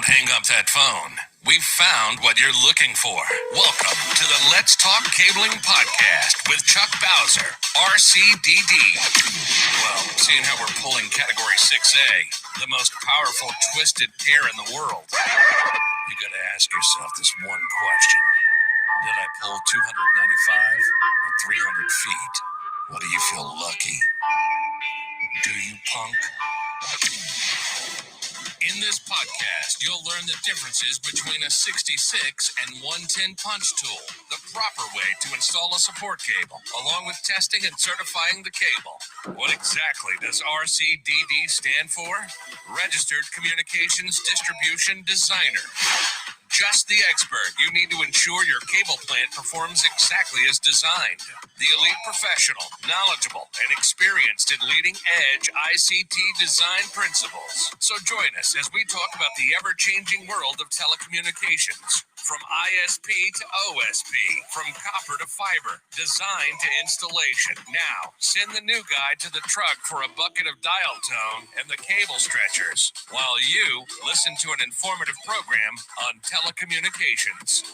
Don't hang up that phone. We've found what you're looking for. Welcome to the Let's Talk Cabling podcast with Chuck Bowser, RCDD. Well, seeing how we're pulling Category 6A, the most powerful twisted pair in the world, you gotta ask yourself this one question. Did I pull 295 or 300 feet? What do you feel lucky? Do you, punk? In this podcast, you'll learn the differences between a 66 and 110 punch tool, the proper way to install a support cable, along with testing and certifying the cable. What exactly does RCDD stand for? Registered Communications Distribution Designer. Just the expert you need to ensure your cable plant performs exactly as designed. The elite professional, knowledgeable, and experienced in leading-edge ICT design principles. So join us as we talk about the ever-changing world of telecommunications. From ISP to OSP, from copper to fiber, design to installation. Now, send the new guy to the truck for a bucket of dial tone and the cable stretchers, while you listen to an informative program on telecommunications.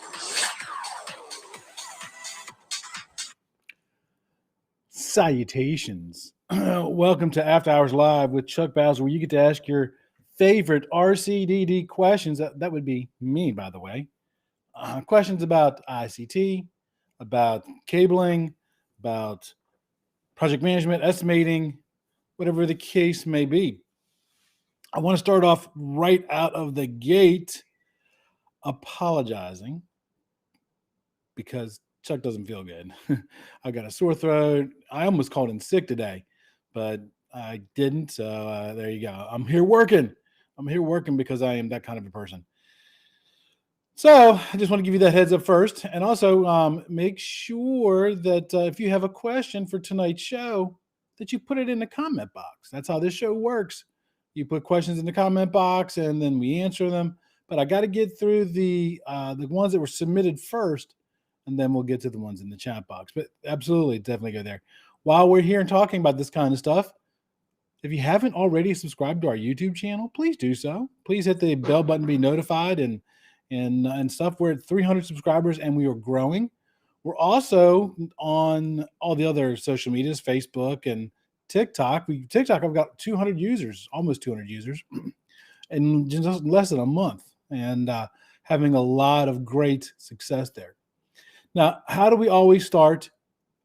Salutations. Welcome to After Hours Live with Chuck Bowser, where you get to ask your favorite RCDD questions. That would be me, by the way. Questions about ICT, about cabling, about project management, estimating, whatever the case may be. I want to start off right out of the gate apologizing because Chuck doesn't feel good. I got a sore throat. I almost called in sick today, but I didn't. So there you go. I'm here working. Because I am that kind of a person. So I just want to give you that heads up first. And also make sure that if you have a question for tonight's show, that you put it in the comment box. That's how this show works. You put questions in the comment box and then we answer them. But I got to get through the ones that were submitted first, and then we'll get to the ones in the chat box. But absolutely, definitely go there. While we're here and talking about this kind of stuff, if you haven't already subscribed to our YouTube channel, please do so. Please hit the bell button to be notified and stuff. We're at 300 subscribers and we are growing. We're also on all the other social medias, Facebook and TikTok. TikTok, I've got 200 users, almost 200 users, in just less than a month, and having a lot of great success there. Now, how do we always start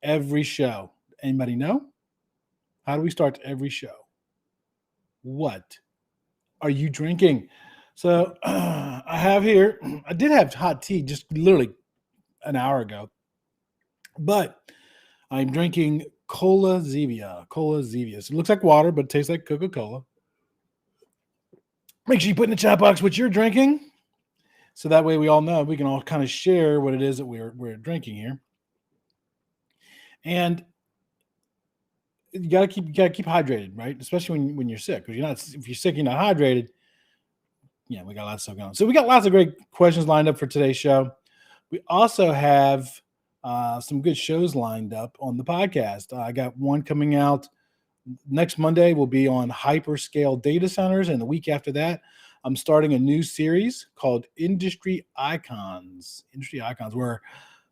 every show? Anybody know? How do we start every show? What are you drinking? So I have here, I did have hot tea just literally an hour ago, but I'm drinking Cola Zevia. So it looks like water, but it tastes like Coca-Cola. Make sure you put in the chat box what you're drinking, so that way we all know. We can all kind of share what it is that we're drinking here. And you gotta keep hydrated, right? Especially when you're sick, because if you're sick, you're not hydrated. Yeah, we got lots of stuff going on. So we got lots of great questions lined up for today's show. We also have some good shows lined up on the podcast. I got one coming out next Monday. Will be on hyperscale data centers, and the week after that, I'm starting a new series called Industry Icons, where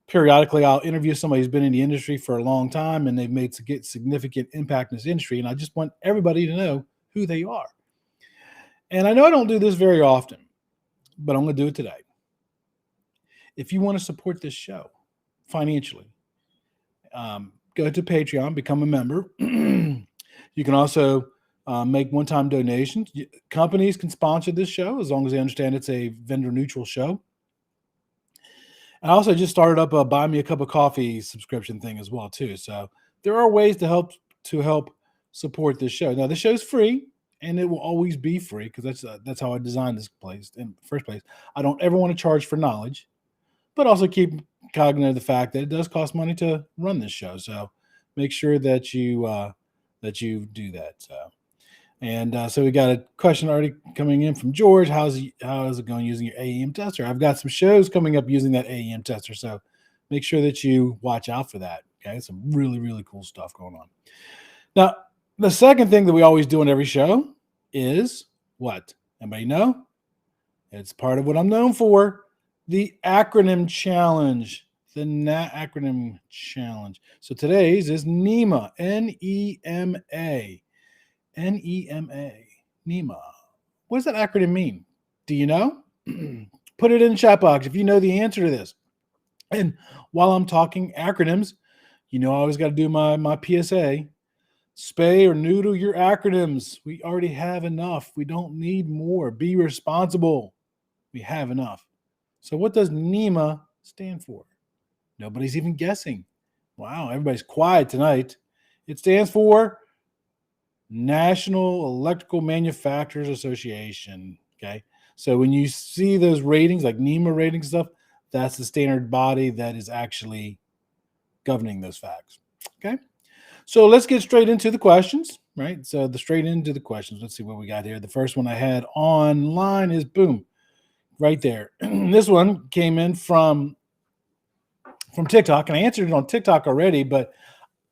periodically I'll interview somebody who's been in the industry for a long time and they've made significant impact in this industry. And I just want everybody to know who they are. And I know I don't do this very often, but I'm going to do it today. If you want to support this show financially, go to Patreon, become a member. You can also make one-time donations. Companies can sponsor this show as long as they understand it's a vendor-neutral show. I also just started up a Buy Me a Cup of Coffee subscription thing as well, too. So there are ways to help support this show. Now, the show's free, and it will always be free because that's how I designed this place in the first place. I don't ever want to charge for knowledge, but also keep cognizant of the fact that it does cost money to run this show. So make sure that you do that. So we got a question already coming in from George. How is it going using your AEM tester? I've got some shows coming up using that AEM tester, so make sure that you watch out for that. Okay, some really, really cool stuff going on. Now, the second thing that we always do on every show is what? Anybody know? It's part of what I'm known for, the acronym challenge. The acronym challenge. So today's is NEMA, N-E-M-A. N-E-M-A, NEMA. What does that acronym mean? Do you know? Put it in the chat box if you know the answer to this. And while I'm talking acronyms, I always got to do my PSA. Spay or noodle your acronyms. We already have enough. We don't need more. Be responsible. We have enough. So what does NEMA stand for? Nobody's even guessing. Wow, everybody's quiet tonight. It stands for National Electrical Manufacturers Association. Okay. So when you see those ratings, like NEMA ratings stuff, that's the standard body that is actually governing those facts. Okay. So let's get straight into the questions, right? So straight into the questions. Let's see what we got here. The first one I had online is boom, right there. This one came in from TikTok, and I answered it on TikTok already, but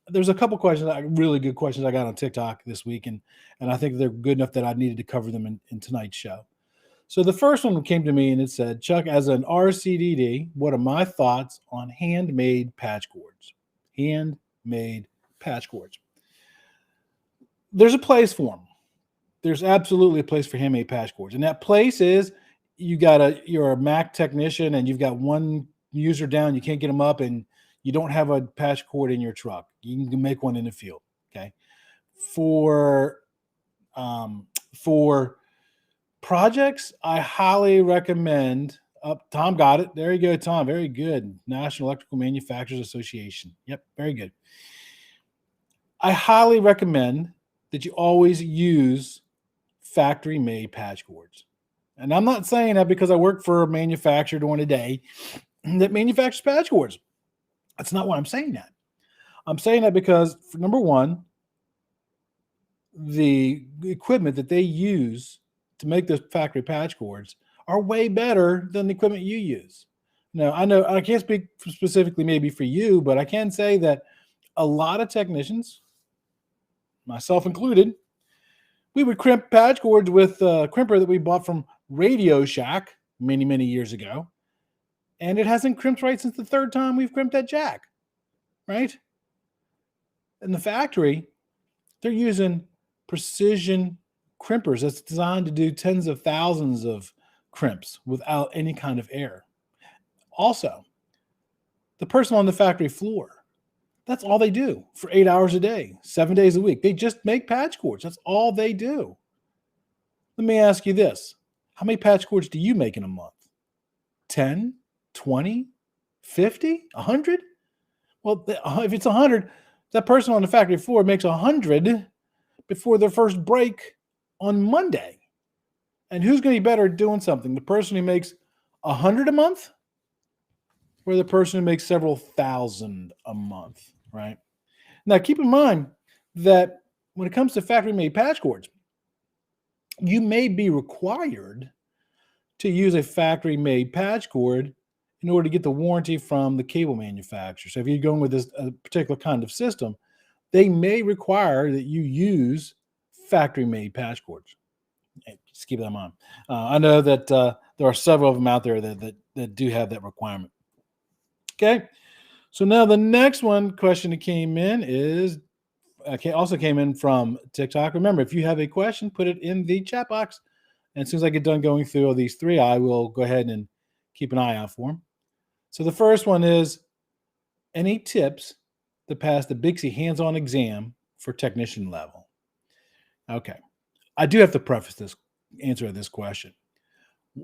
there's a couple questions, really good questions I got on TikTok this week, and I think they're good enough that I needed to cover them in tonight's show. So the first one came to me and it said, Chuck, as an RCDD, what are my thoughts on handmade patch cords? Handmade patch cords. There's a place for them. There's absolutely a place for handmade patch cords. And that place is you're a Mac technician and you've got one user down, you can't get them up, and you don't have a patch cord in your truck. You can make one in the field. Okay. For projects, I highly recommend Tom got it. There you go, Tom. Very good. National Electrical Manufacturers Association. Yep, very good. I highly recommend that you always use factory-made patch cords. And I'm not saying that because I work for a manufacturer during the day that manufactures patch cords. That's not why I'm saying that. I'm saying that because, for number one, the equipment that they use to make those factory patch cords are way better than the equipment you use. Now, I know I can't speak specifically maybe for you, but I can say that a lot of technicians, myself included, we would crimp patch cords with a crimper that we bought from Radio Shack many, many years ago. And it hasn't crimped right since the third time we've crimped that jack, right? In the factory, they're using precision crimpers that's designed to do tens of thousands of crimps without any kind of error. Also, the person on the factory floor, that's all they do for 8 hours a day, 7 days a week. They just make patch cords. That's all they do. Let me ask you this. How many patch cords do you make in a month? 10, 20, 50, 100? Well, if it's 100, that person on the factory floor makes 100 before their first break on Monday. And who's going to be better at doing something? The person who makes 100 a month or the person who makes several thousand a month, right? Now, keep in mind that when it comes to factory-made patch cords, you may be required to use a factory-made patch cord in order to get the warranty from the cable manufacturer. So if you're going with a particular kind of system, they may require that you use factory-made patch cords. Just keep that in mind. I know that there are several of them out there that do have that requirement. Okay, so now the next question that came in also came in from TikTok. Remember, if you have a question, put it in the chat box. And as soon as I get done going through all these three, I will go ahead and keep an eye out for them. So the first one is, any tips to pass the BICSI hands-on exam for technician level? Okay. I do have to preface this answer to this question.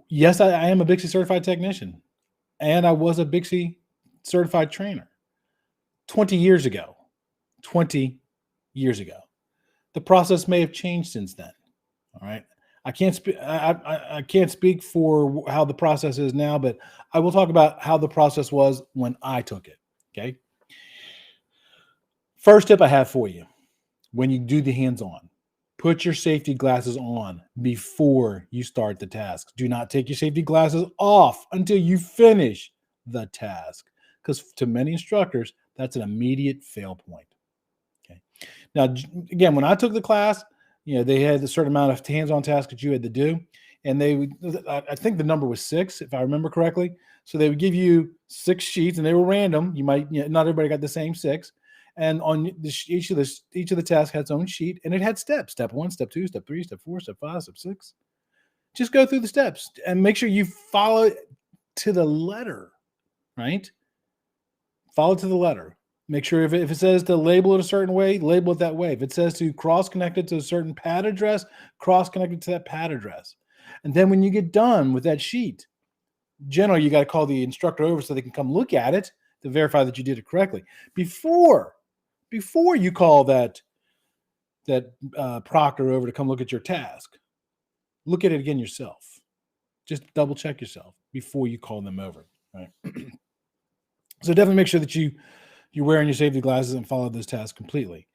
Yes, I am a BICSI certified technician, and I was a BICSI certified trainer 20 years ago. 20 years ago. The process may have changed since then. All right. I can't speak for how the process is now, but I will talk about how the process was when I took it. Okay. First tip I have for you when you do the hands-on, put your safety glasses on before you start the task. Do not take your safety glasses off until you finish the task, because to many instructors, that's an immediate fail point. Okay. Now, again, when I took the class, they had a certain amount of hands-on tasks that you had to do. and I think the number was 6, if I remember correctly. So they would give you 6 sheets, and they were random. Not everybody got the same 6. And on each of the tasks had its own sheet, and it had steps: step 1, step 2, step 3, step 4, step 5, step 6. Just go through the steps and make sure you follow it to the letter, right? Follow it to the letter. Make sure if it says to label it a certain way, label it that way. If it says to cross-connect it to a certain pad address, cross-connect it to that pad address. And then when you get done with that sheet, generally you got to call the instructor over so they can come look at it to verify that you did it correctly. Before you call that proctor over to come look at your task, look at it again yourself. Just double check yourself before you call them over, right? So definitely make sure that you're wearing your safety glasses and follow those tasks completely.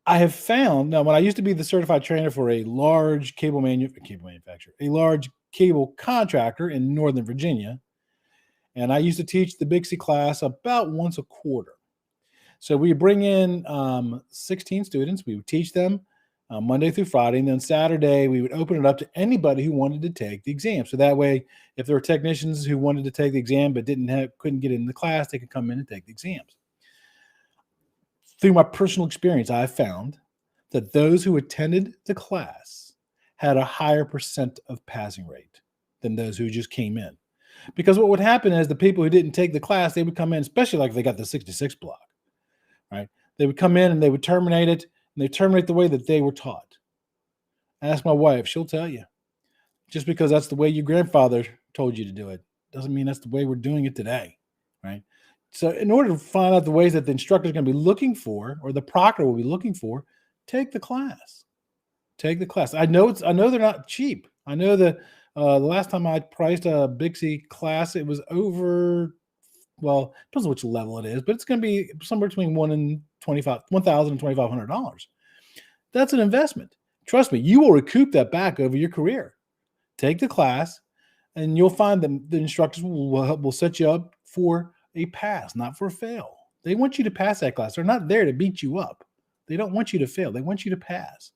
I have found, now when I used to be the certified trainer for a large cable manufacturer, a large cable contractor in Northern Virginia, and I used to teach the BICSI class about once a quarter. So we bring in 16 students. We would teach them Monday through Friday, and then Saturday we would open it up to anybody who wanted to take the exam. So that way, if there were technicians who wanted to take the exam but couldn't get in the class, they could come in and take the exams. Through my personal experience, I found that those who attended the class had a higher percent of passing rate than those who just came in. Because what would happen is the people who didn't take the class, they would come in, especially like if they got the 66 block, right? They would come in and they would terminate it, and they terminate the way that they were taught. Ask my wife, she'll tell you. Just because that's the way your grandfather told you to do it doesn't mean that's the way we're doing it today, right? So in order to find out the ways that the instructor is going to be looking for, or the proctor will be looking for, take the class. Take the class. I know they're not cheap. I know that the last time I priced a BICSI class, it was over, well, depends on which level it is, but it's going to be somewhere between $1,000 and $2,500. That's an investment. Trust me, you will recoup that back over your career. Take the class, and you'll find that the instructors will set you up for a pass, not for a fail. They want you to pass that class. They're not there to beat you up. They don't want you to fail. They want you to pass,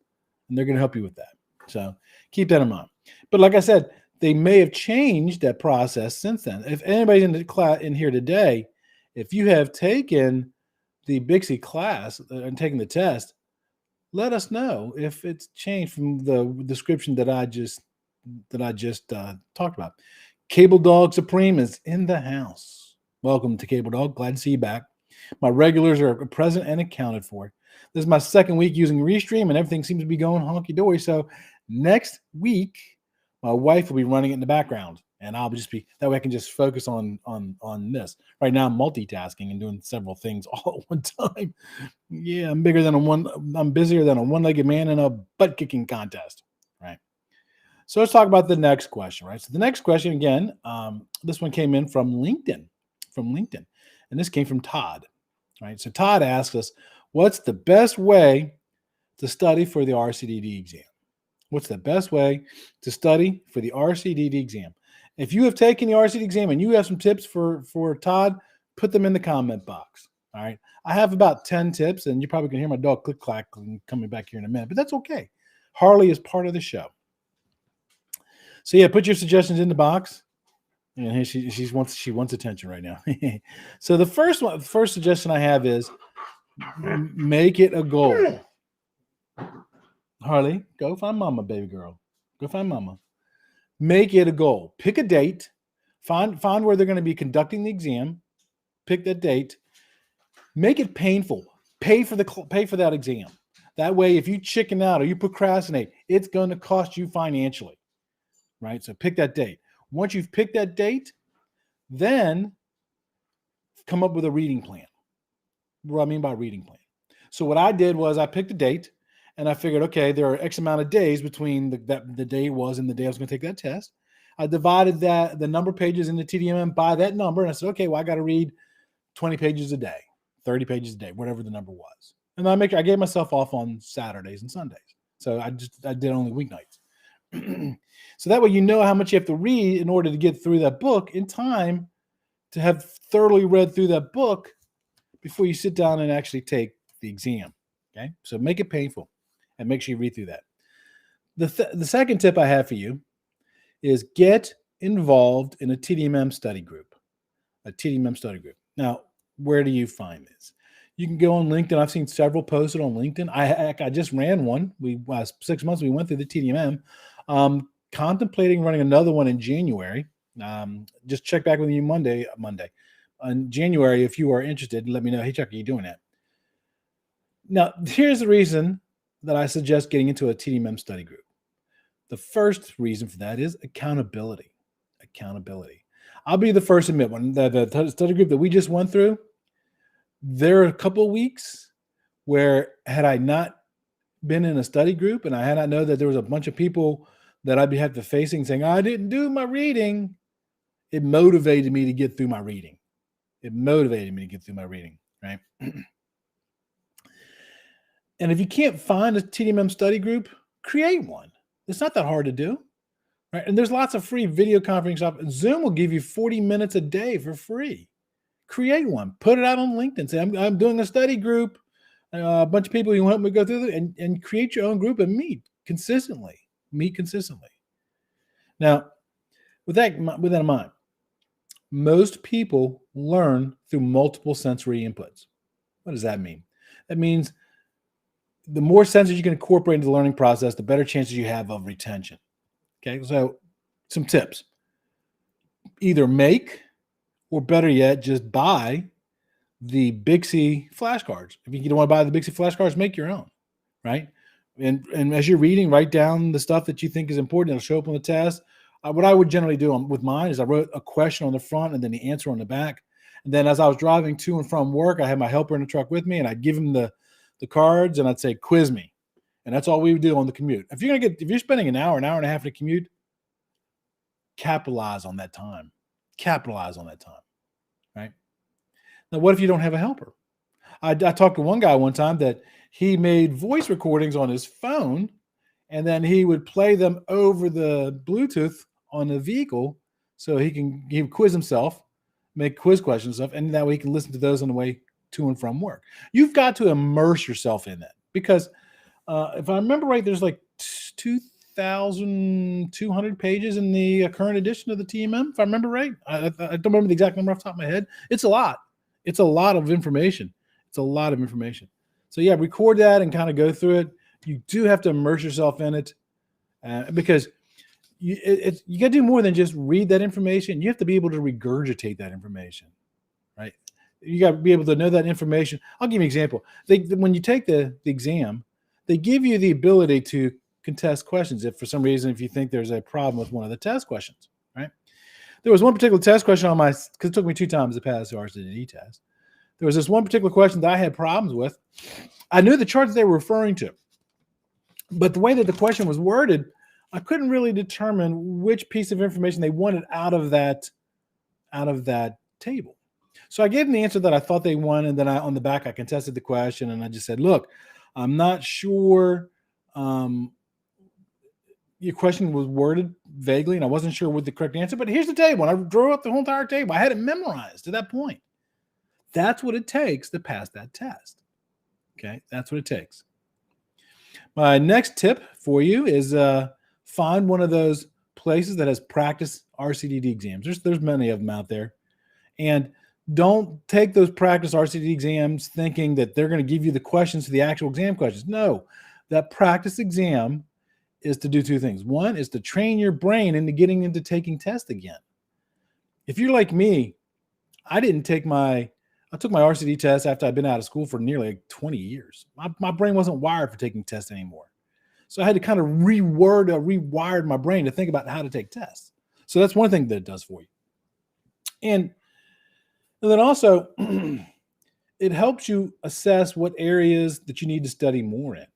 and they're going to help you with that. So keep that in mind. But like I said, they may have changed that process since then. If anybody's in the class in here today, if you have taken the BICSI class and taken the test, let us know if it's changed from the description that I just talked about. Cable Dog Supreme is in the house. Welcome to Cable Dog. Glad to see you back. My regulars are present and accounted for. This is my second week using Restream, and everything seems to be going honky-dory. So next week, my wife will be running it in the background, and I'll just be, that way I can just focus on this. Right now, I'm multitasking and doing several things all at one time. Yeah, I'm busier than a one-legged man in a butt-kicking contest, right? So let's talk about the next question, right? So the next question, again, this one came in from LinkedIn, and this came from Todd, right? So Todd asks us, what's the best way to study for the RCDD exam? What's the best way to study for the RCDD exam? If you have taken the RCDD exam and you have some tips for Todd, put them in the comment box. All right. I have about 10 tips, and you probably can hear my dog click clack coming back here in a minute, but that's okay. Harley is part of the show. So yeah, put your suggestions in the box. And she wants attention right now. So the first suggestion I have is make it a goal. Harley, go find mama, baby girl. Go find mama. Make it a goal. Pick a date. Find where they're going to be conducting the exam. Pick that date. Make it painful. Pay for that exam. That way, if you chicken out or you procrastinate, it's going to cost you financially, right? So pick that date. Once you've picked that date, then come up with a reading plan. What I mean by reading plan. So what I did was I picked a date, and I figured, okay, there are X amount of days between the day was and the day I was going to take that test. I divided the number of pages in the TDMM by that number, and I said, okay, well, I got to read 20 pages a day, 30 pages a day, whatever the number was. And I gave myself off on Saturdays and Sundays. So I did only weeknights. So that way you know how much you have to read in order to get through that book in time to have thoroughly read through that book before you sit down and actually take the exam. Okay, so make it painful and make sure you read through that. The second tip I have for you is get involved in a TDMM study group. A TDMM study group. Now, where do you find this? You can go on LinkedIn. I've seen several posted on LinkedIn. I just ran one. Last 6 months we went through the TDMM. Contemplating running another one in January. Just check back with you Monday. In January, if you are interested, let me know. Hey, Chuck, are you doing that? Now, here's the reason that I suggest getting into a TDMM study group. The first reason for that is accountability. Accountability. I'll be the first to admit, when the study group that we just went through, there are a couple of weeks where had I not been in a study group and I had not known that there was a bunch of people that I'd be have to facing saying, I didn't do my reading, it motivated me to get through my reading. Right? And if you can't find a TDMM study group, create one. It's not that hard to do. Right? And there's lots of free video conferencing stuff. Zoom will give you 40 minutes a day for free. Create one. Put it out on LinkedIn. Say, I'm doing a study group. A bunch of people who help me go through it, and create your own group and meet consistently. Now, with that in mind, most people learn through multiple sensory inputs. What does that mean? That means the more senses you can incorporate into the learning process, the better chances you have of retention. Okay, so some tips. Either make, or better yet, just buy the BICSI flashcards. If you don't want to buy the BICSI flashcards, make your own, right? And as you're reading, write down the stuff that you think is important. It'll show up on the test. What I would generally do with mine is I wrote a question on the front and then the answer on the back. And then as I was driving to and from work, I had my helper in the truck with me, and I'd give him the cards, and I'd say, quiz me. And that's all we would do on the commute. If you're spending an hour and a half in a commute, capitalize on that time. Right? Now, what if you don't have a helper? I talked to one guy one time that he made voice recordings on his phone, and then he would play them over the Bluetooth on the vehicle so he would quiz himself, make quiz questions and stuff, and that way he can listen to those on the way to and from work. You've got to immerse yourself in that, because if I remember right, there's like 2,200 pages in the current edition of the TMM, if I remember right. I don't remember the exact number off the top of my head. It's a lot. It's a lot of information. So yeah, record that and kind of go through it. You do have to immerse yourself in it because you got to do more than just read that information. You have to be able to regurgitate that information, right? You got to be able to know that information. I'll give you an example. When you take the exam, they give you the ability to contest questions if you think there's a problem with one of the test questions, right? There was one particular test question because it took me 2 times to pass the RCDD test. There was this one particular question that I had problems with. I knew the chart that they were referring to, but the way that the question was worded, I couldn't really determine which piece of information they wanted out of that table. So I gave them the answer that I thought they wanted, and then on the back I contested the question, and I just said, look, I'm not sure your question was worded vaguely, and I wasn't sure what the correct answer, but here's the table. And I drew up the whole entire table. I had it memorized to that point. That's what it takes to pass that test. Okay, that's what it takes. My next tip for you is find one of those places that has practice RCDD exams. There's many of them out there. And don't take those practice RCDD exams thinking that they're going to give you the questions to the actual exam questions. No, that practice exam is to do 2 things. One is to train your brain into getting into taking tests again. If you're like me, I took my RCD test after I'd been out of school for nearly 20 years. My brain wasn't wired for taking tests anymore. So I had to kind of rewired my brain to think about how to take tests. So that's one thing that it does for you. And then also, it helps you assess what areas that you need to study more in.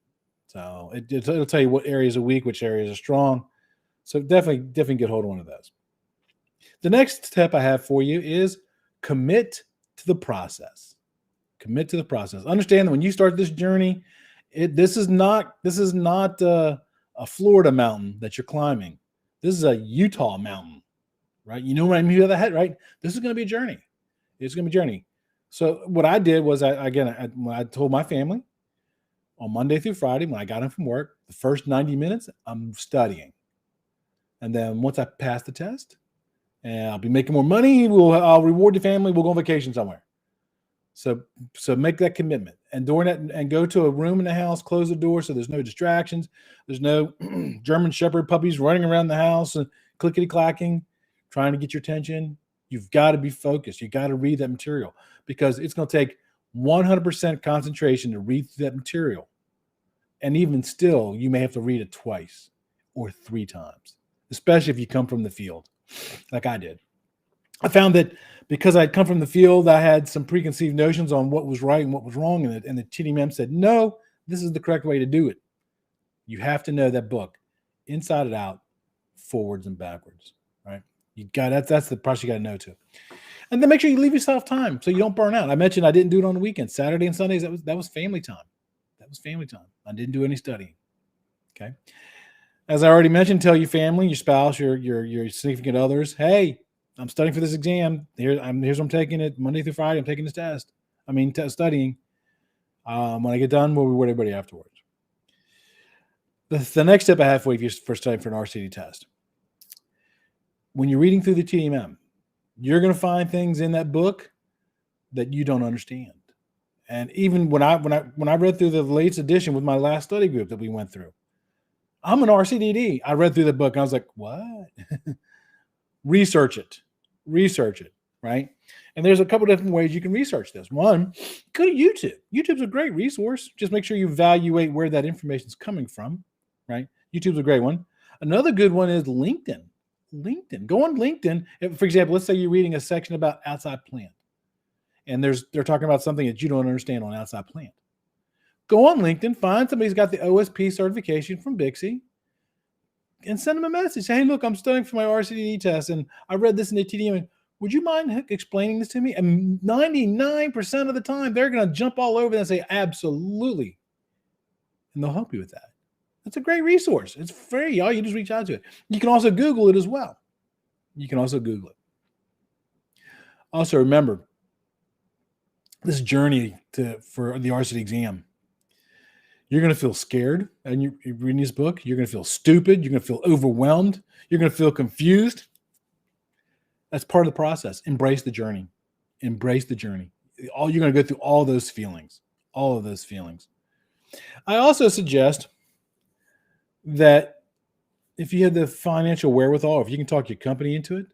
So it'll tell you what areas are weak, which areas are strong. So definitely get hold of one of those. The next step I have for you is commit to the process. Commit to the process. Understand that when you start this journey, this is not a Florida mountain that you're climbing. This is a Utah mountain, right? You know what I mean by that, right? This is going to be a journey. It's going to be a journey. So what I did was, when I told my family on Monday through Friday, when I got in from work, the first 90 minutes, I'm studying. And then once I pass the test and I'll be making more money, I'll reward the family. We'll go on vacation somewhere. So make that commitment. And during that, and go to a room in the house, close the door so there's no distractions. There's no German Shepherd puppies running around the house and clickety clacking, trying to get your attention. You've got to be focused. You got to read that material because it's going to take 100% concentration to read through that material. And even still, you may have to read it twice or 3 times, especially if you come from the field like I did. I found that because I'd come from the field, I had some preconceived notions on what was right and what was wrong. And the TDM said, no, this is the correct way to do it. You have to know that book inside and out, forwards and backwards, right? That's the process you got to know too. And then make sure you leave yourself time so you don't burn out. I mentioned I didn't do it on the weekends. Saturday and Sundays, that was family time. That was family time. I didn't do any studying. Okay. As I already mentioned, tell your family, your spouse, your significant others, hey, I'm studying for this exam. Here's what I'm taking it Monday through Friday. I'm taking this test. Studying. When I get done, we'll reward everybody afterwards. The next step I have for you for studying for an RCD test. When you're reading through the TDM, you're going to find things in that book that you don't understand. And even when I read through the latest edition with my last study group that we went through, I'm an RCDD. I read through the book and I was like, what? Research it, right? And there's a couple different ways you can research this. One, go to YouTube. YouTube's a great resource. Just make sure you evaluate where that information is coming from, right? YouTube's a great one. Another good one is LinkedIn. Go on LinkedIn. For example, let's say you're reading a section about outside plant, and they're talking about something that you don't understand on outside plant. Go on LinkedIn, find somebody who's got the OSP certification from BICSI, and send them a message. Say, hey, look, I'm studying for my RCDD test, and I read this in the TDM. Would you mind explaining this to me? And 99% of the time, they're going to jump all over and say, absolutely. And they'll help you with that. That's a great resource. It's free. All you just reach out to it. You can also Google it as well. Also, remember, this journey for the RCD exam, you're going to feel scared and you're reading this book. You're going to feel stupid. You're going to feel overwhelmed. You're going to feel confused. That's part of the process. Embrace the journey. You're going to go through all those feelings. I also suggest that if you have the financial wherewithal, if you can talk your company into it,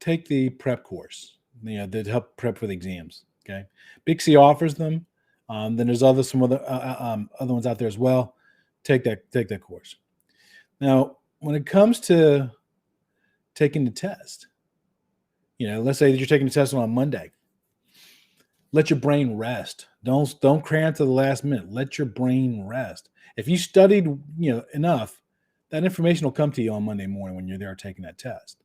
take the prep course, that help prep for the exams. Okay. BICSI offers them. Then there's some other ones out there as well. Take that course. Now, when it comes to taking the test, let's say that you're taking the test on Monday. Let your brain rest. Don't cram to the last minute. Let your brain rest. If you studied, enough, that information will come to you on Monday morning when you're there taking that test.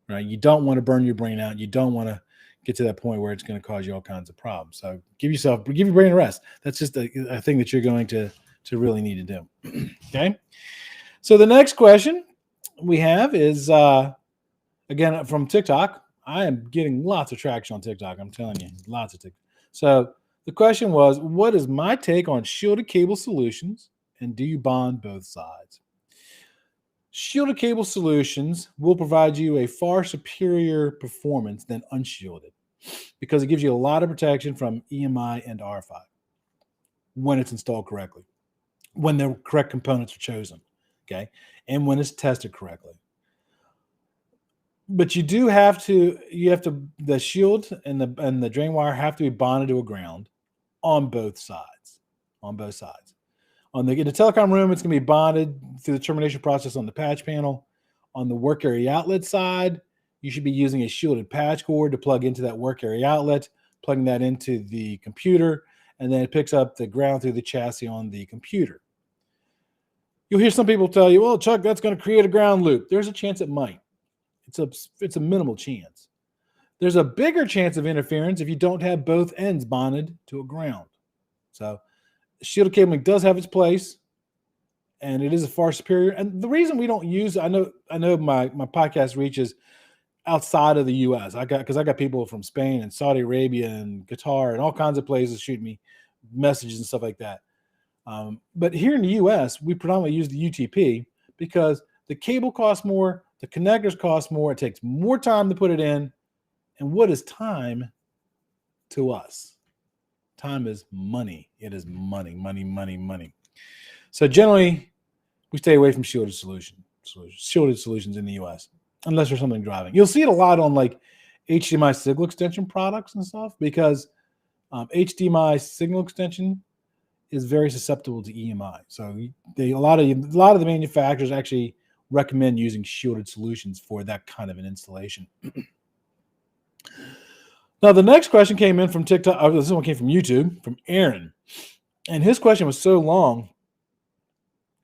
Right? You don't want to burn your brain out. You don't want to get to that point where it's going to cause you all kinds of problems. So give your brain a rest. That's just a thing that you're going to really need to do. Okay. So the next question we have is, again, from TikTok. I am getting lots of traction on TikTok. I'm telling you, lots of TikTok. So the question was, what is my take on shielded cable solutions, and do you bond both sides? Shielded cable solutions will provide you a far superior performance than unshielded because it gives you a lot of protection from EMI and RFI when it's installed correctly, when the correct components are chosen, okay, and when it's tested correctly. But the shield and the drain wire have to be bonded to a ground on both sides. In the telecom room, it's going to be bonded through the termination process on the patch panel. On the work area outlet side, you should be using a shielded patch cord to plug into that work area outlet, plugging that into the computer, and then it picks up the ground through the chassis on the computer. You'll hear some people tell you, well, Chuck, that's going to create a ground loop. There's a chance it might. It's a minimal chance. There's a bigger chance of interference if you don't have both ends bonded to a ground. So shielded cabling does have its place, and it is a far superior. And the reason we don't use, I know my podcast reaches outside of the U.S. because I got people from Spain and Saudi Arabia and Qatar and all kinds of places shoot me messages and stuff like that. But here in the U.S., we predominantly use the UTP because the cable costs more, the connectors cost more, it takes more time to put it in. And what is time to us? Time is money. It is money, money, money, money. So generally, we stay away from shielded solutions in the US, unless there's something driving. You'll see it a lot on like HDMI signal extension products and stuff, because HDMI signal extension is very susceptible to EMI. So a lot of the manufacturers actually recommend using shielded solutions for that kind of an installation. Now, the next question came in from TikTok. This one came from YouTube, from Aaron. And his question was so long.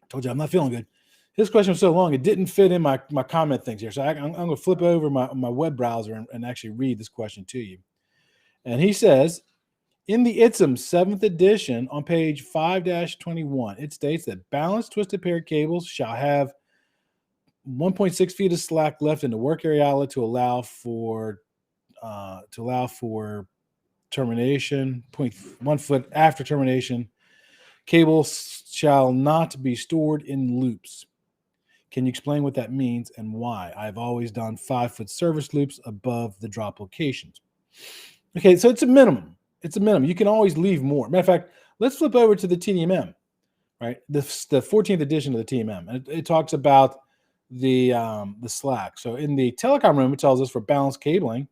I told you I'm not feeling good. His question was so long, it didn't fit in my comment things here. So I'm going to flip over my web browser and actually read this question to you. And he says, in the ITSM 7th edition on page 5-21, it states that balanced twisted pair cables shall have 1.6 feet of slack left in the work area outlet to allow for termination, 0.1 foot after termination. Cables shall not be stored in loops. Can you explain what that means and why? I've always done 5-foot service loops above the drop locations. Okay, so it's a minimum. It's a minimum. You can always leave more. Matter of fact, let's flip over to the TMM, right? The 14th edition of the TMM. And it talks about the slack. So in the telecom room, it tells us for balanced cabling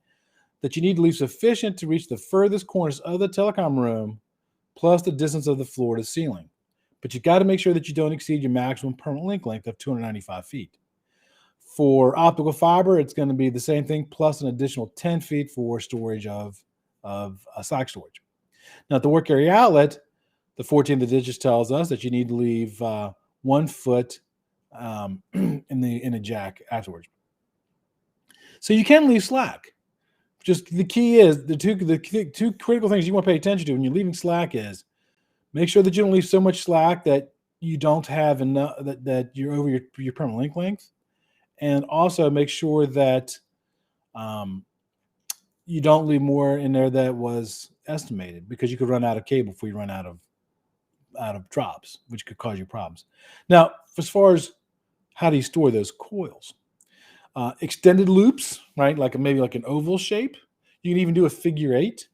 that you need to leave sufficient to reach the furthest corners of the telecom room, plus the distance of the floor to ceiling. But you got to make sure that you don't exceed your maximum permanent link length of 295 feet. For optical fiber, it's going to be the same thing, plus an additional 10 feet for storage of slack storage. Now, at the work area outlet, the 14th edition tells us that you need to leave 1 foot in a jack afterwards. So you can leave slack. Just the key is the two critical things you want to pay attention to when you're leaving slack is make sure that you don't leave so much slack that you don't have enough that you're over your permanent link length, and also make sure that you don't leave more in there that was estimated, because you could run out of cable before you run out of drops, which could cause you problems. Now, as far as how do you store those coils? Extended loops, right? Maybe like an oval shape. You can even do a figure 8.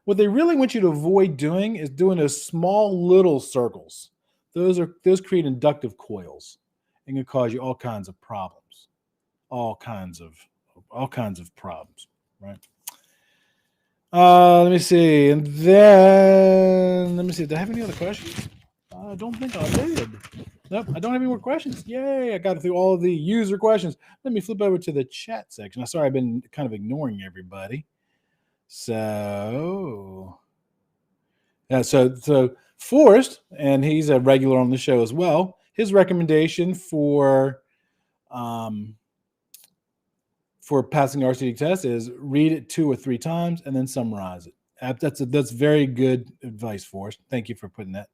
What they really want you to avoid doing is doing those small little circles. Those create inductive coils and can cause you all kinds of problems. All kinds of problems, right? Let me see. And then let me see. Do I have any other questions? I don't think I did. Nope, I don't have any more questions. Yay, I got through all of the user questions. Let me flip over to the chat section. I'm sorry, I've been kind of ignoring everybody. So Forrest, and he's a regular on the show as well, his recommendation for passing the RCD test is read it 2 or 3 times and then summarize it. That's very good advice, Forrest. Thank you for putting that.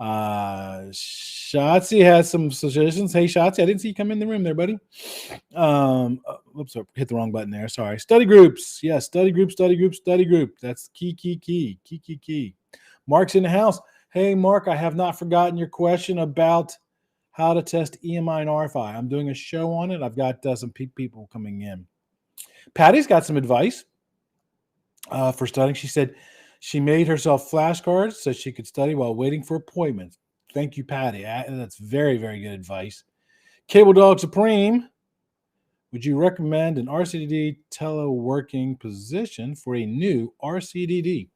Shotzi has some suggestions. Hey, Shotzi, I didn't see you come in the room there, buddy. Oops, I hit the wrong button there. Sorry. Study groups. Yes, study group. That's key. Mark's in the house. Hey, Mark, I have not forgotten your question about how to test EMI and RFI. I'm doing a show on it. I've got some people coming in. Patty's got some advice for studying. She said she made herself flashcards so she could study while waiting for appointments. Thank you, Patty. That's very, very good advice. Cable Dog Supreme, would you recommend an RCDD teleworking position for a new RCDD?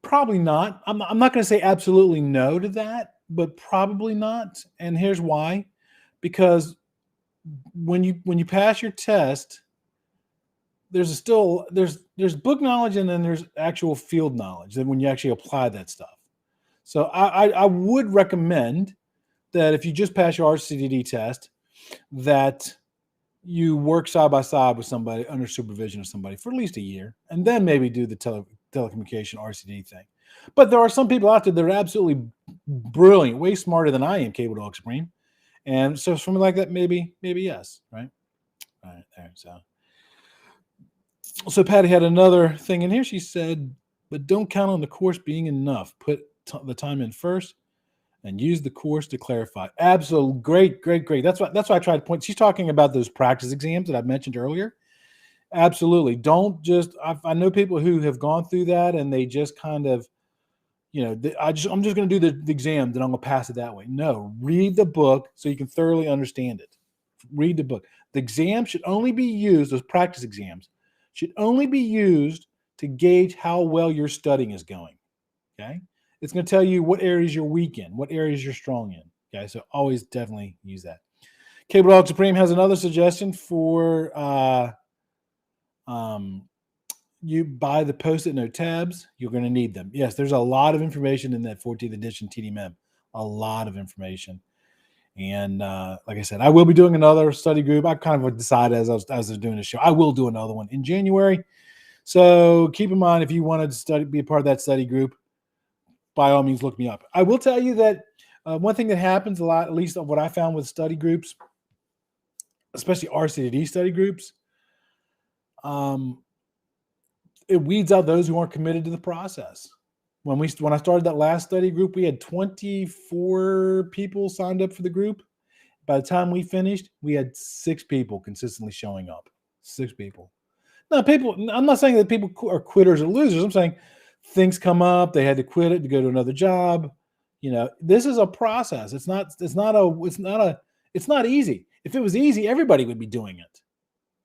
Probably not. I'm not going to say absolutely no to that, but probably not. And here's why. Because when you pass your test, there's book knowledge and then there's actual field knowledge that when you actually apply that stuff. So I would recommend that if you just pass your RCDD test, that you work side by side with somebody under supervision of somebody for at least a year, and then maybe do the telecommunication RCD thing. But there are some people out there that are absolutely brilliant, way smarter than I am, Cable Dog Supreme. And so something like that, maybe yes, right? All right, there. So Patty had another thing in here. She said, but don't count on the course being enough. Put the time in first and use the course to clarify. Absolutely. Great. That's why I tried to point. She's talking about those practice exams that I mentioned earlier. Absolutely. Don't just, I know people who have gone through that and they just kind of, I'm just going to do the exams and I'm going to pass it that way. No, read the book so you can thoroughly understand it. Read the book. The exam should only be used, those practice exams should only be used to gauge how well your studying is going. Okay. It's going to tell you what areas you're weak in, what areas you're strong in. Okay. So always definitely use that. Cable Dog Supreme has another suggestion for you buy the Post-it note tabs. You're going to need them. Yes, there's a lot of information in that 14th edition TDMM. A lot of information. And like I said, I will be doing another study group. I kind of decided as I was doing the show, I will do another one in January. So keep in mind, if you wanted to be a part of that study group, by all means, look me up. I will tell you that one thing that happens a lot, at least of what I found with study groups, especially RCDD study groups, it weeds out those who aren't committed to the process. When I started that last study group, we had 24 people signed up for the group. By the time we finished, we had 6 people consistently showing up. 6 people. Now, I'm not saying that people are quitters or losers. I'm saying things come up, they had to quit it to go to another job. This is a process. It's not easy. If it was easy, everybody would be doing it.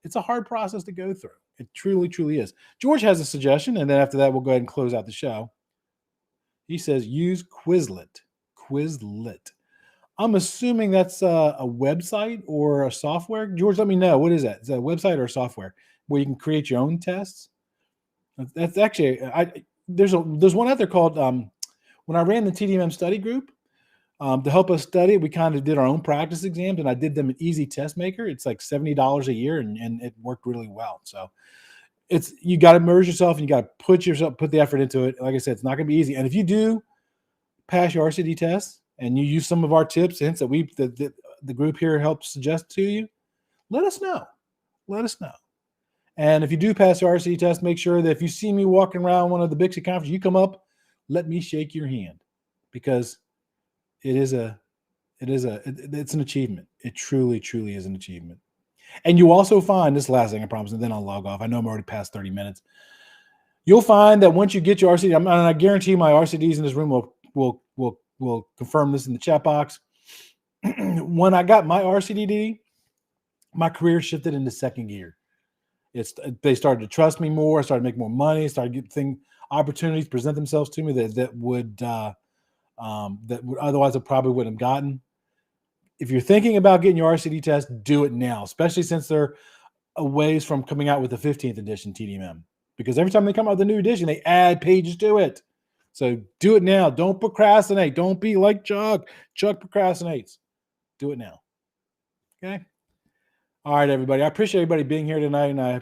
It's a hard process to go through. It truly, truly is. George has a suggestion, and then after that, we'll go ahead and close out the show. He says, use Quizlet. Quizlet. I'm assuming that's a website or a software. George, let me know. What is that? Is that a website or a software where you can create your own tests? That's actually, there's one out there called, when I ran the TDMM study group, to help us study, we kind of did our own practice exams, and I did them in Easy Test Maker. It's like $70 a year, and it worked really well. So you got to immerse yourself, and you got to put the effort into it. Like I said, it's not going to be easy. And if you do pass your RCD test and you use some of our tips, hints that the group here helps suggest to you, let us know. Let us know. And if you do pass the RCD test, make sure that if you see me walking around one of the BICSI conferences, you come up, let me shake your hand, because it's an achievement. It truly, truly is an achievement. And you also find, this last thing I promise, and then I'll log off. I know I'm already past 30 minutes. You'll find that once you get your RCD, and I guarantee my RCDs in this room will confirm this in the chat box. When I got my RCDD, my career shifted into second gear. They started to trust me more. I started to make more money. Started getting opportunities present themselves to me that would otherwise I probably wouldn't have gotten. If you're thinking about getting your RCD test, do it now, especially since they're a ways from coming out with the 15th edition TDMM. Because every time they come out with a new edition, they add pages to it. So do it now. Don't procrastinate. Don't be like Chuck. Chuck procrastinates. Do it now. Okay? All right, everybody. I appreciate everybody being here tonight, and I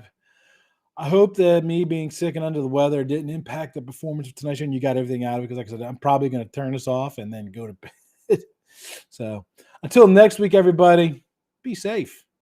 hope that me being sick and under the weather didn't impact the performance of tonight's show, and you got everything out of it, because like I said, I'm probably going to turn this off and then go to bed. So until next week, everybody, be safe.